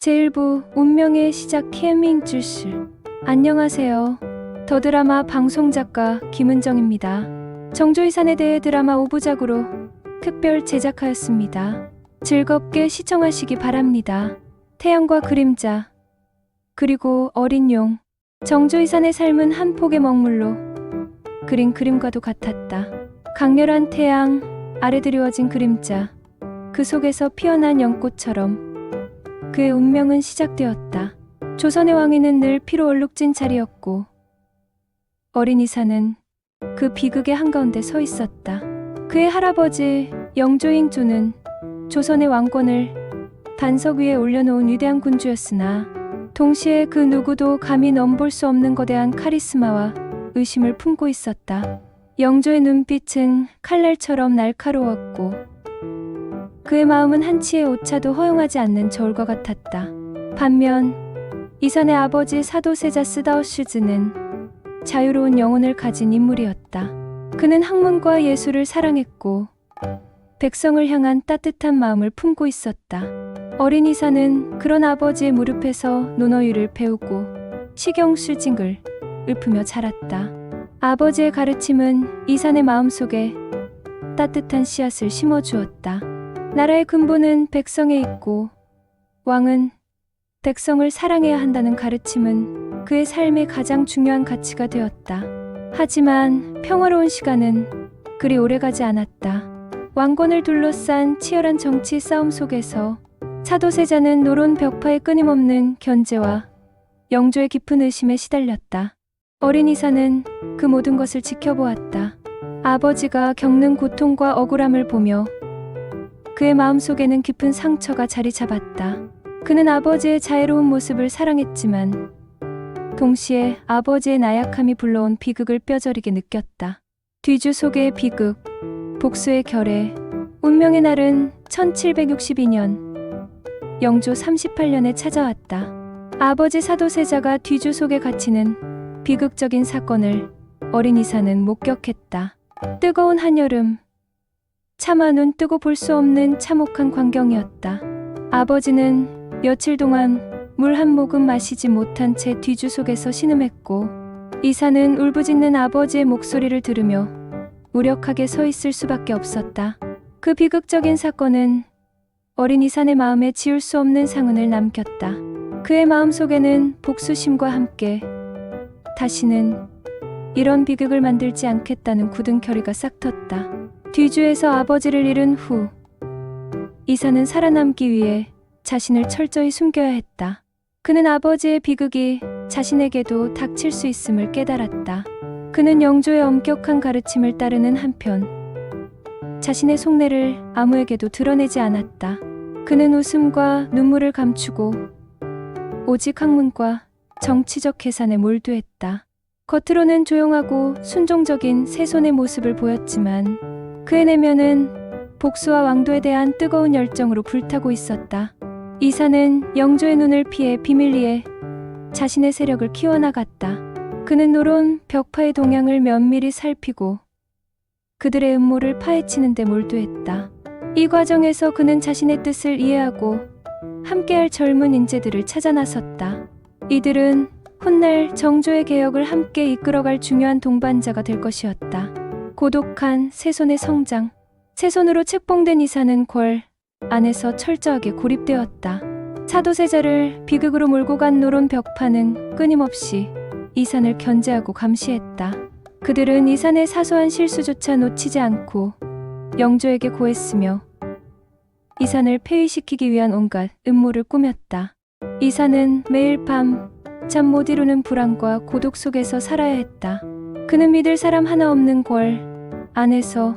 제1부 운명의 시작 케밍주스. 안녕하세요. 더 드라마 방송작가 김은정입니다. 정조이산에 대해 드라마 5부작으로 특별 제작하였습니다. 즐겁게 시청하시기 바랍니다. 태양과 그림자, 그리고 어린 용. 정조이산의 삶은 한 폭의 먹물로 그린 그림과도 같았다. 강렬한 태양 아래 드리워진 그림자, 그 속에서 피어난 연꽃처럼 그의 운명은 시작되었다. 조선의 왕위는 늘 피로 얼룩진 자리였고 어린 이사는 그 비극의 한가운데 서 있었다. 그의 할아버지 영조잉조는 조선의 왕권을 반석 위에 올려놓은 위대한 군주였으나 동시에 그 누구도 감히 넘볼 수 없는 거대한 카리스마와 의심을 품고 있었다. 영조의 눈빛은 칼날처럼 날카로웠고 그의 마음은 한치의 오차도 허용하지 않는 저울과 같았다. 반면 이산의 아버지 사도세자 쓰다우슈즈는 자유로운 영혼을 가진 인물이었다. 그는 학문과 예술을 사랑했고 백성을 향한 따뜻한 마음을 품고 있었다. 어린 이사는 그런 아버지의 무릎에서 논어유를 배우고 식용술징을 읊으며 자랐다. 아버지의 가르침은 이산의 마음속에 따뜻한 씨앗을 심어주었다. 나라의 근본은 백성에 있고 왕은 백성을 사랑해야 한다는 가르침은 그의 삶의 가장 중요한 가치가 되었다. 하지만 평화로운 시간은 그리 오래가지 않았다. 왕권을 둘러싼 치열한 정치 싸움 속에서 사도세자는 노론 벽파의 끊임없는 견제와 영조의 깊은 의심에 시달렸다. 어린 이사는 그 모든 것을 지켜보았다. 아버지가 겪는 고통과 억울함을 보며 그의 마음속에는 깊은 상처가 자리 잡았다. 그는 아버지의 자애로운 모습을 사랑했지만 동시에 아버지의 나약함이 불러온 비극을 뼈저리게 느꼈다. 뒤주 속의 비극, 복수의 결의. 운명의 날은 1762년 영조 38년에 찾아왔다. 아버지 사도세자가 뒤주 속에 갇히는 비극적인 사건을 어린 이사는 목격했다. 뜨거운 한여름, 차마 눈 뜨고 볼 수 없는 참혹한 광경이었다. 아버지는 며칠 동안 물 한 모금 마시지 못한 채 뒤주 속에서 신음했고 이사는 울부짖는 아버지의 목소리를 들으며 무력하게 서 있을 수밖에 없었다. 그 비극적인 사건은 어린 이산의 마음에 지울 수 없는 상흔을 남겼다. 그의 마음속에는 복수심과 함께 다시는 이런 비극을 만들지 않겠다는 굳은 결의가 싹 텄다. 뒤주에서 아버지를 잃은 후 이사는 살아남기 위해 자신을 철저히 숨겨야 했다. 그는 아버지의 비극이 자신에게도 닥칠 수 있음을 깨달았다. 그는 영조의 엄격한 가르침을 따르는 한편 자신의 속내를 아무에게도 드러내지 않았다. 그는 웃음과 눈물을 감추고 오직 학문과 정치적 계산에 몰두했다. 겉으로는 조용하고 순종적인 세손의 모습을 보였지만 그의 내면은 복수와 왕도에 대한 뜨거운 열정으로 불타고 있었다. 이사는 영조의 눈을 피해 비밀리에 자신의 세력을 키워나갔다. 그는 노론 벽파의 동향을 면밀히 살피고 그들의 음모를 파헤치는 데 몰두했다. 이 과정에서 그는 자신의 뜻을 이해하고 함께할 젊은 인재들을 찾아 나섰다. 이들은 훗날 정조의 개혁을 함께 이끌어갈 중요한 동반자가 될 것이었다. 고독한 세손의 성장. 세손으로 책봉된 이사는 궐 안에서 철저하게 고립되었다. 사도세자를 비극으로 몰고 간 노론 벽파는 끊임없이 이산을 견제하고 감시했다. 그들은 이산의 사소한 실수조차 놓치지 않고 영조에게 고했으며 이산을 폐위시키기 위한 온갖 음모를 꾸몄다. 이산은 매일 밤 잠 못 이루는 불안과 고독 속에서 살아야 했다. 그는 믿을 사람 하나 없는 궐 안에서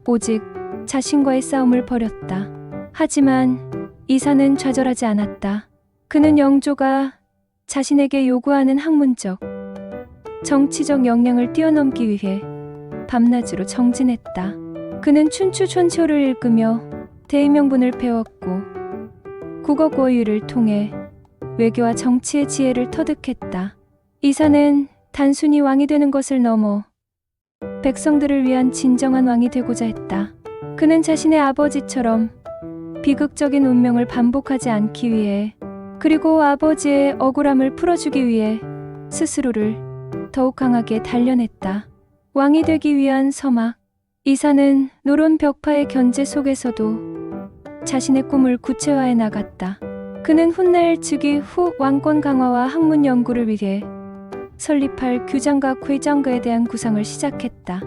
오직 자신과의 싸움을 벌였다. 하지만 이사는 좌절하지 않았다. 그는 영조가 자신에게 요구하는 학문적, 정치적 역량을 뛰어넘기 위해 밤낮으로 정진했다. 그는 춘추촌초를 읽으며 대의명분을 배웠고 국어고유를 통해 외교와 정치의 지혜를 터득했다. 이사는 단순히 왕이 되는 것을 넘어 백성들을 위한 진정한 왕이 되고자 했다. 그는 자신의 아버지처럼 비극적인 운명을 반복하지 않기 위해 그리고 아버지의 억울함을 풀어주기 위해 스스로를 더욱 강하게 단련했다. 왕이 되기 위한 서막. 이사는 노론 벽파의 견제 속에서도 자신의 꿈을 구체화해 나갔다. 그는 훗날 즉위 후 왕권 강화와 학문 연구를 위해 설립할 규장각 회장가에 대한 구상을 시작했다.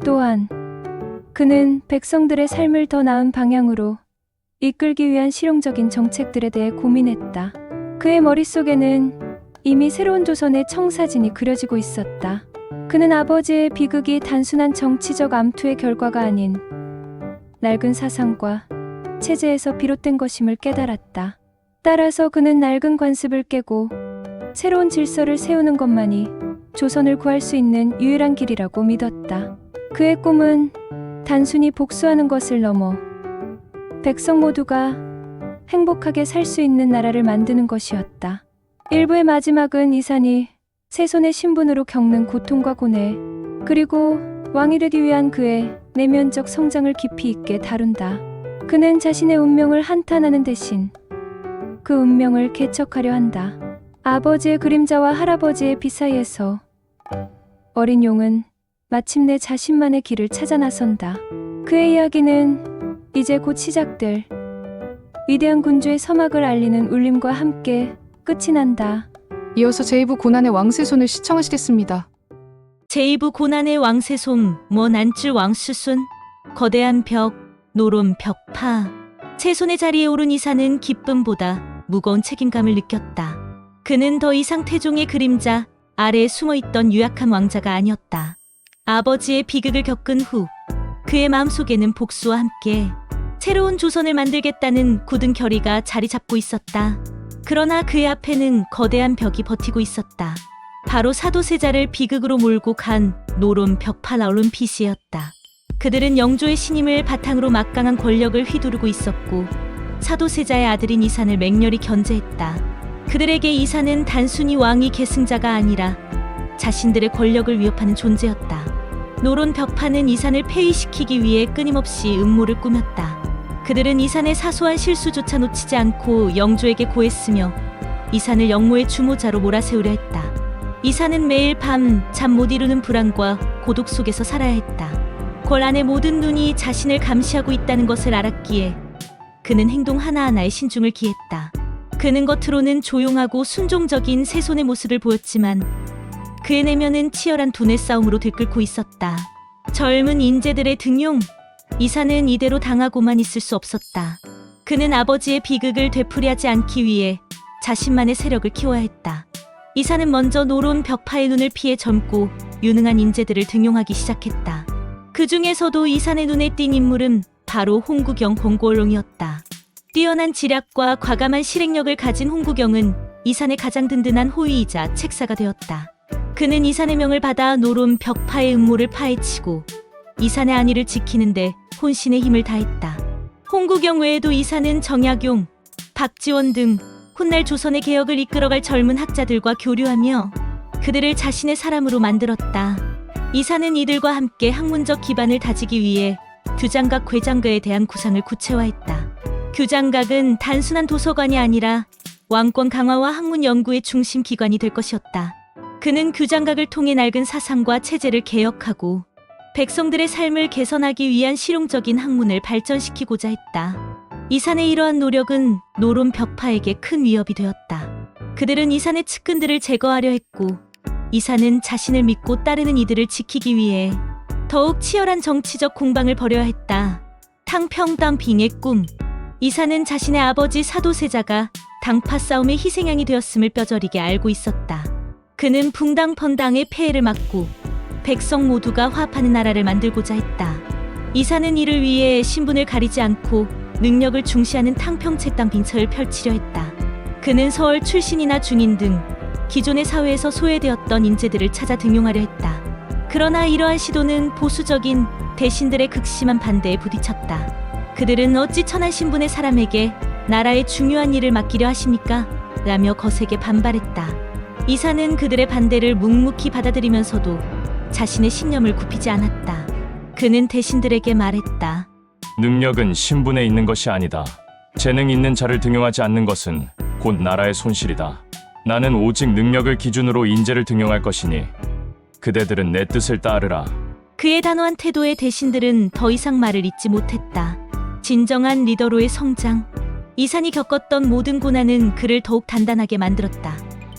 또한 그는 백성들의 삶을 더 나은 방향으로 이끌기 위한 실용적인 정책들에 대해 고민했다. 그의 머릿속에는 이미 새로운 조선의 청사진이 그려지고 있었다. 그는 아버지의 비극이 단순한 정치적 암투의 결과가 아닌 낡은 사상과 체제에서 비롯된 것임을 깨달았다. 따라서 그는 낡은 관습을 깨고 새로운 질서를 세우는 것만이 조선을 구할 수 있는 유일한 길이라고 믿었다. 그의 꿈은 단순히 복수하는 것을 넘어 백성 모두가 행복하게 살 수 있는 나라를 만드는 것이었다. 일부의 마지막은 이산이 세손의 신분으로 겪는 고통과 고뇌, 그리고 왕이 되기 위한 그의 내면적 성장을 깊이 있게 다룬다. 그는 자신의 운명을 한탄하는 대신 그 운명을 개척하려 한다. 아버지의 그림자와 할아버지의 비 사이에서 어린 용은 마침내 자신만의 길을 찾아 나선다. 그의 이야기는 이제 곧 시작될 위대한 군주의 서막을 알리는 울림과 함께 끝이 난다. 이어서 제2부 고난의 왕세손을 시청하시겠습니다. 제2부 고난의 왕세손, 난줄 왕수손, 거대한 벽, 노론 벽파. 세손의 자리에 오른 이사는 기쁨보다 무거운 책임감을 느꼈다. 그는 더 이상 태종의 그림자 아래에 숨어있던 유약한 왕자가 아니었다. 아버지의 비극을 겪은 후 그의 마음속에는 복수와 함께 새로운 조선을 만들겠다는 굳은 결의가 자리 잡고 있었다. 그러나 그의 앞에는 거대한 벽이 버티고 있었다. 바로 사도세자를 비극으로 몰고 간 노론 벽파 나올론 피시였다. 그들은 영조의 신임을 바탕으로 막강한 권력을 휘두르고 있었고 사도세자의 아들인 이산을 맹렬히 견제했다. 그들에게 이산은 단순히 왕위 계승자가 아니라 자신들의 권력을 위협하는 존재였다. 노론 벽파는 이산을 폐위시키기 위해 끊임없이 음모를 꾸몄다. 그들은 이산의 사소한 실수조차 놓치지 않고 영조에게 고했으며 이산을 영모의 주모자로 몰아세우려 했다. 이산은 매일 밤 잠 못 이루는 불안과 고독 속에서 살아야 했다. 권란의 모든 눈이 자신을 감시하고 있다는 것을 알았기에 그는 행동 하나하나에 신중을 기했다. 그는 겉으로는 조용하고 순종적인 세손의 모습을 보였지만 그의 내면은 치열한 두뇌 싸움으로 들끓고 있었다. 젊은 인재들의 등용, 이사는 이대로 당하고만 있을 수 없었다. 그는 아버지의 비극을 되풀이하지 않기 위해 자신만의 세력을 키워야 했다. 이사는 먼저 노론 벽파의 눈을 피해 젊고 유능한 인재들을 등용하기 시작했다. 그 중에서도 이산의 눈에 띈 인물은 바로 홍구경 홍골롱이었다. 뛰어난 지략과 과감한 실행력을 가진 홍구경은 이산의 가장 든든한 호위이자 책사가 되었다. 그는 이산의 명을 받아 노론 벽파의 음모를 파헤치고 이산의 안위를 지키는데 혼신의 힘을 다했다. 홍구경 외에도 이산은 정약용, 박지원 등 훗날 조선의 개혁을 이끌어갈 젊은 학자들과 교류하며 그들을 자신의 사람으로 만들었다. 이산은 이들과 함께 학문적 기반을 다지기 위해 규장각 괴장가에 대한 구상을 구체화했다. 규장각은 단순한 도서관이 아니라 왕권 강화와 학문 연구의 중심 기관이 될 것이었다. 그는 규장각을 통해 낡은 사상과 체제를 개혁하고 백성들의 삶을 개선하기 위한 실용적인 학문을 발전시키고자 했다. 이산의 이러한 노력은 노론 벽파에게 큰 위협이 되었다. 그들은 이산의 측근들을 제거하려 했고 이산은 자신을 믿고 따르는 이들을 지키기 위해 더욱 치열한 정치적 공방을 벌여야 했다. 탕평담빙의 꿈. 이산은 자신의 아버지 사도세자가 당파 싸움의 희생양이 되었음을 뼈저리게 알고 있었다. 그는 붕당펀당의 폐해를 막고 백성 모두가 화합하는 나라를 만들고자 했다. 이사는 이를 위해 신분을 가리지 않고 능력을 중시하는 탕평책당 빙처를 펼치려 했다. 그는 서울 출신이나 중인 등 기존의 사회에서 소외되었던 인재들을 찾아 등용하려 했다. 그러나 이러한 시도는 보수적인 대신들의 극심한 반대에 부딪혔다. 그들은 어찌 천한 신분의 사람에게 나라의 중요한 일을 맡기려 하십니까? 라며 거세게 반발했다. 이사는 그들의 반대를 묵묵히 받아들이면서도 자신의 신념을 굽히지 않았다. 그는 대신들에게 말했다. 능력은 신분에 있는 것이 아니다. 재능 있는 자를 등용하지 않는 것은 곧 나라의 손실이다. 나는 오직 능력을 기준으로 인재를 등용할 것이니 그대들은 내 뜻을 따르라. 그의 단호한 태도에 대신들은 더 이상 말을 잇지 못했다. 진정한 리더로의 성장. 이산이 겪었던 모든 고난은 그를 더욱 단단하게 만들었다.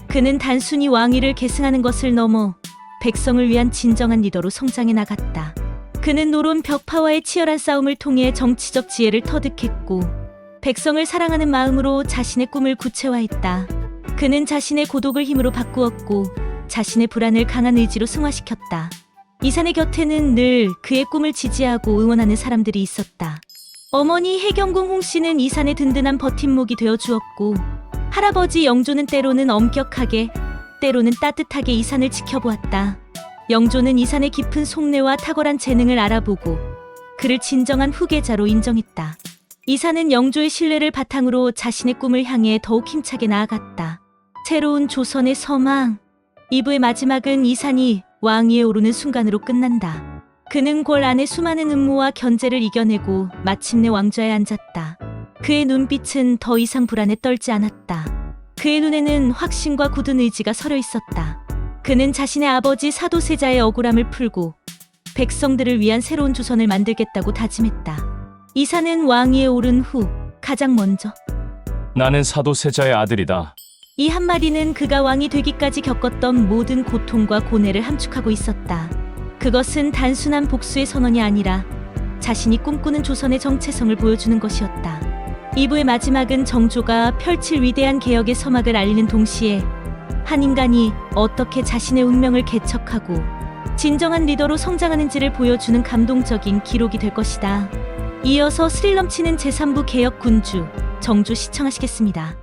그는 단순히 왕위를 계승하는 것을 넘어 백성을 위한 진정한 리더로 성장해 나갔다. 그는 노론 벽파와의 치열한 싸움을 통해 정치적 지혜를 터득했고 백성을 사랑하는 마음으로 자신의 꿈을 구체화했다. 그는 자신의 고독을 힘으로 바꾸었고 자신의 불안을 강한 의지로 승화시켰다. 이산의 곁에는 늘 그의 꿈을 지지하고 응원하는 사람들이 있었다. 어머니 해경궁 홍씨는 이산의 든든한 버팀목이 되어 주었고 할아버지 영조는 때로는 엄격하게 때로는 따뜻하게 이산을 지켜보았다. 영조는 이산의 깊은 속내와 탁월한 재능을 알아보고 그를 진정한 후계자로 인정했다. 이산은 영조의 신뢰를 바탕으로 자신의 꿈을 향해 더욱 힘차게 나아갔다. 새로운 조선의 서망. 2부의 마지막은 이산이 왕위에 오르는 순간으로 끝난다. 그는 골 안의 수많은 음모와 견제를 이겨내고 마침내 왕좌에 앉았다. 그의 눈빛은 더 이상 불안에 떨지 않았다. 그의 눈에는 확신과 굳은 의지가 서려 있었다. 그는 자신의 아버지 사도세자의 억울함을 풀고 백성들을 위한 새로운 조선을 만들겠다고 다짐했다. 이산은 왕위에 오른 후 가장 먼저 나는 사도세자의 아들이다. 이 한마디는 그가 왕이 되기까지 겪었던 모든 고통과 고뇌를 함축하고 있었다. 그것은 단순한 복수의 선언이 아니라 자신이 꿈꾸는 조선의 정체성을 보여주는 것이었다. 2부의 마지막은 정조가 펼칠 위대한 개혁의 서막을 알리는 동시에 한 인간이 어떻게 자신의 운명을 개척하고 진정한 리더로 성장하는지를 보여주는 감동적인 기록이 될 것이다. 이어서 스릴 넘치는 제3부 개혁 군주 정조 시청하시겠습니다.